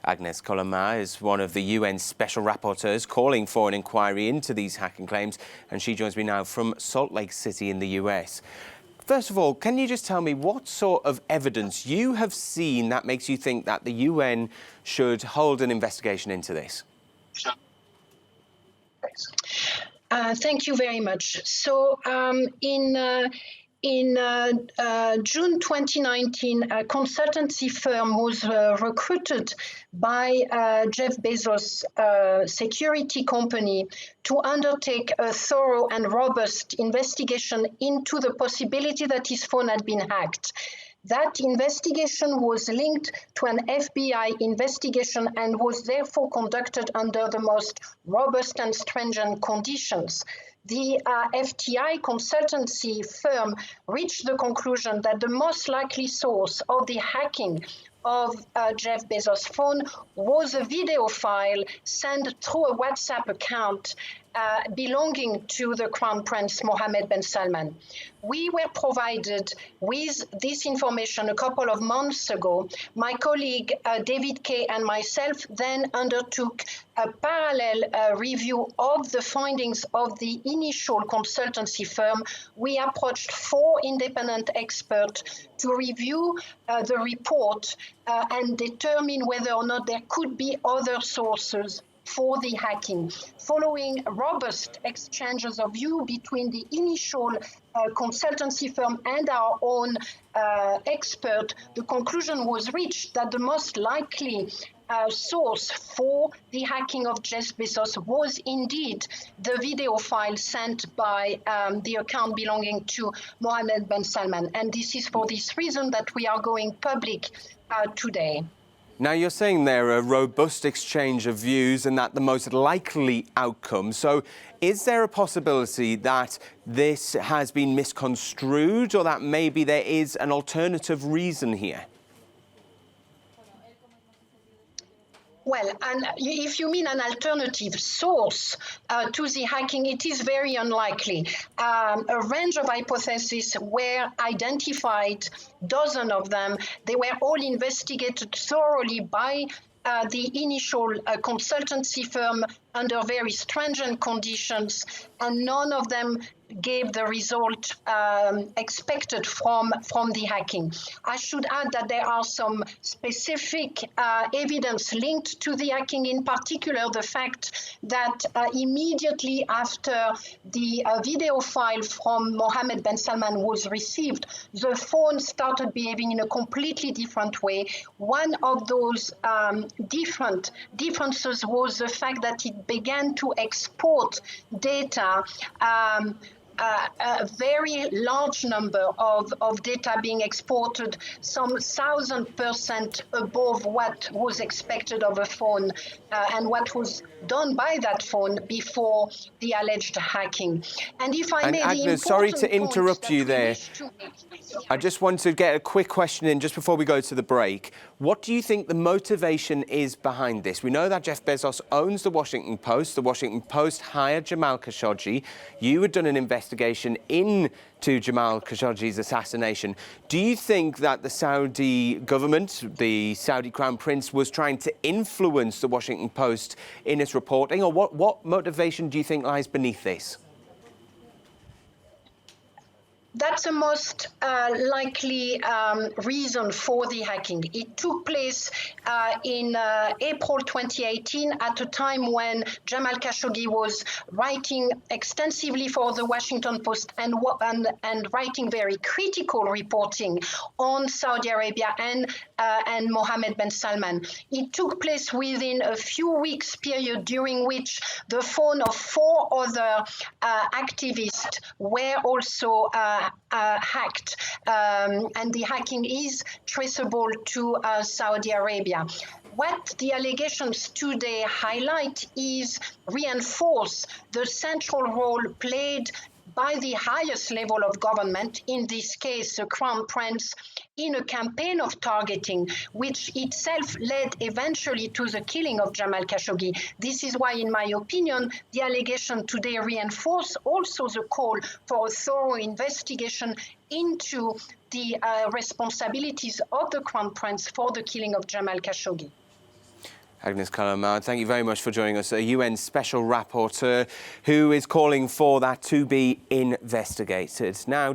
Agnes Colomar is one of the UN special rapporteurs calling for an inquiry into these hacking claims, and she joins me now from Salt Lake City in the US. First of all, can you just tell me what sort of evidence you have seen that makes you think that the UN should hold an investigation into this? Thank you very much. So in June 2019, a consultancy firm was recruited by Jeff Bezos' security company to undertake a thorough and robust investigation into the possibility that his phone had been hacked. That investigation was linked to an FBI investigation and was therefore conducted under the most robust and stringent conditions. The FTI consultancy firm reached the conclusion that the most likely source of the hacking of Jeff Bezos' phone was a video file sent through a WhatsApp account belonging to the Crown Prince Mohammed bin Salman. We were provided with this information a couple of months ago. My colleague David Kay and myself then undertook a parallel review of the findings of the initial consultancy firm. We approached 4 independent experts to review the report and determine whether or not there could be other sources for the hacking. Following robust exchanges of view between the initial consultancy firm and our own expert, the conclusion was reached that the most likely source for the hacking of Jeff Bezos was indeed the video file sent by the account belonging to Mohammed bin Salman. And this is for this reason that we are going public today. Now, you're saying there a robust exchange of views and that the most likely outcome. So is there a possibility that this has been misconstrued or that maybe there is an alternative reason here? Well, and if you mean an alternative source to the hacking, it is very unlikely. A range of hypotheses were identified, dozens of them. They were all investigated thoroughly by the initial consultancy firm under very stringent conditions, and none of them gave the result expected from the hacking. I should add that there are some specific evidence linked to the hacking, in particular the fact that immediately after the video file from Mohammed bin Salman was received, the phone started behaving in a completely different way. One of those differences was the fact that it began to export data, a very large number of data being exported, some 1,000% above what was expected of a phone and what was done by that phone before the alleged hacking. And if I may, Agnes, sorry to interrupt you there. I just want to get a quick question in just before we go to the break. What do you think the motivation is behind this? We know that Jeff Bezos owns the Washington Post. The Washington Post hired Jamal Khashoggi. You had done an investigation into Jamal Khashoggi's assassination. Do you think that the Saudi government, the Saudi Crown Prince, was trying to influence the Washington Post in its reporting, or what motivation do you think lies beneath this? That's the most likely reason for the hacking. It took place in April 2018 at a time when Jamal Khashoggi was writing extensively for the Washington Post and writing very critical reporting on Saudi Arabia and Mohammed bin Salman. It took place within a few weeks period during which the phone of 4 other activists were also hacked, and the hacking is traceable to Saudi Arabia. What the allegations today highlight is reinforce the central role played by the highest level of government, in this case the Crown Prince, in a campaign of targeting, which itself led eventually to the killing of Jamal Khashoggi. This is why, in my opinion, the allegation today reinforce also the call for a thorough investigation into the responsibilities of the Crown Prince for the killing of Jamal Khashoggi. Agnes Callamard, thank you very much for joining us, a UN Special Rapporteur who is calling for that to be investigated. Now,